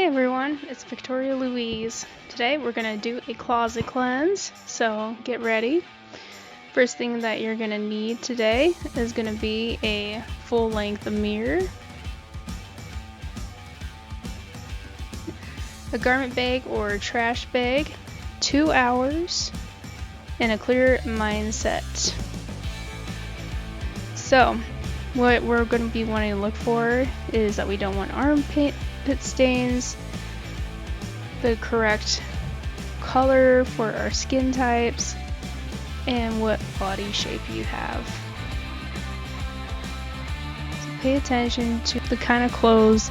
everyone, it's Victoria Louise. Today we're going to do a closet cleanse, so get ready. First thing that you're going to need today is going to be a full-length mirror, a garment bag or trash bag, 2 hours, and a clear mindset. So, what we're going to be wanting to look for is that we don't want armpit stains, the correct color for our skin types, and what body shape you have. So pay attention to the kind of clothes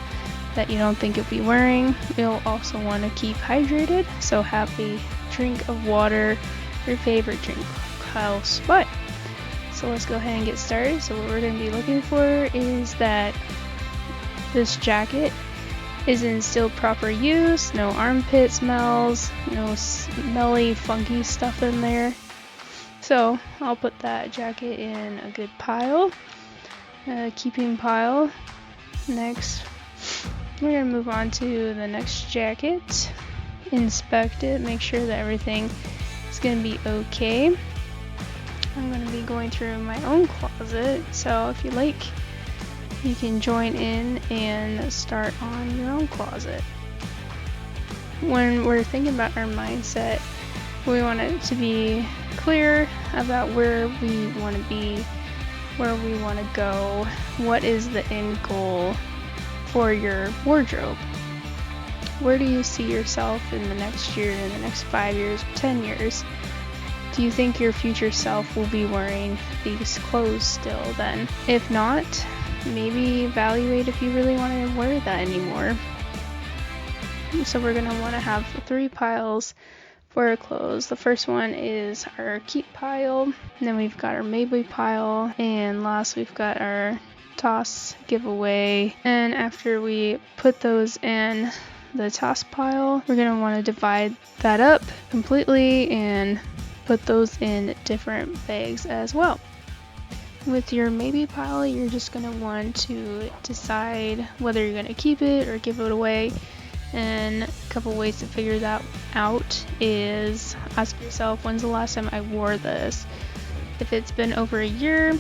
that you don't think you'll be wearing. You'll also want to keep hydrated, so have a drink of water, your favorite drink close by. So let's go ahead and get started. So what we're going to be looking for is that this jacket is in still proper use, no armpit smells, no smelly funky stuff in there. So I'll put that jacket in a good pile, keeping pile. Next we're going to move on to the next jacket, inspect it, make sure that everything is going to be okay. I'm going to be going through my own closet, so if you like, you can join in and start on your own closet. When we're thinking about our mindset, we want it to be clear about where we want to be, where we want to go, what is the end goal for your wardrobe. Where do you see yourself in the next year, in the next 5 years, 10 years? Do you think your future self will be wearing these clothes still then? If not, maybe evaluate if you really want to wear that anymore. So we're going to want to have 3 piles for our clothes. The first one is our keep pile, and then we've got our maybe pile, and last we've got our toss giveaway. And after we put those in the toss pile, we're going to want to divide that up completely and put those in different bags as well. With your maybe pile, you're just going to want to decide whether you're going to keep it or give it away. And a couple ways to figure that out is ask yourself, when's the last time I wore this? If it's been over a year,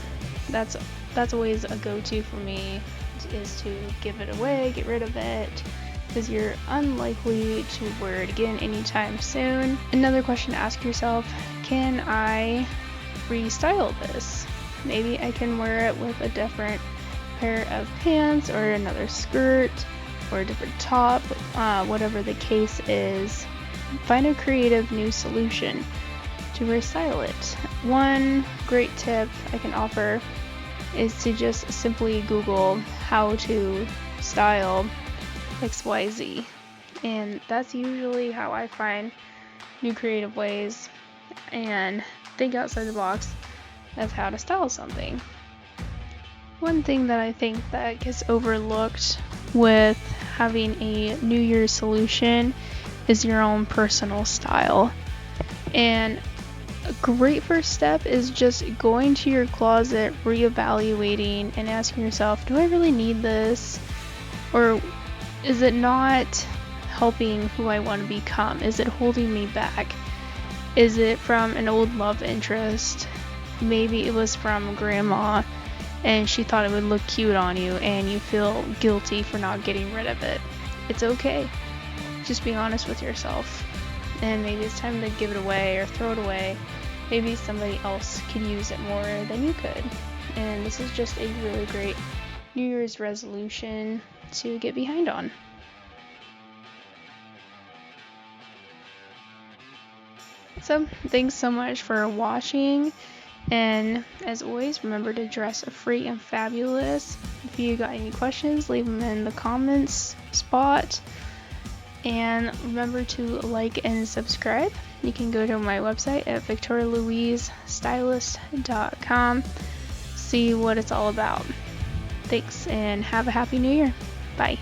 that's always a go-to for me, is to give it away, get rid of it, because you're unlikely to wear it again anytime soon. Another question to ask yourself, can I restyle this? Maybe I can wear it with a different pair of pants or another skirt or a different top, whatever the case is. Find a creative new solution to restyle it. One great tip I can offer is to just simply Google how to style XYZ, and that's usually how I find new creative ways and think outside the box of how to style something. One thing that I think that gets overlooked with having a New Year's solution is your own personal style. And a great first step is just going to your closet, reevaluating, and asking yourself, do I really need this? Or is it not helping who I want to become? Is it holding me back? Is it from an old love interest? Maybe it was from grandma and she thought it would look cute on you and you feel guilty for not getting rid of it. It's okay. Just be honest with yourself. And maybe it's time to give it away or throw it away. Maybe somebody else could use it more than you could. And this is just a really great New Year's resolution to get behind on. So thanks so much for watching, and as always, remember to dress free and fabulous. If you got any questions, leave them in the comments spot, and remember to like and subscribe. You can go to my website at victorialouisestylist.com, see what it's all about. Thanks, and have a happy new year. Bye.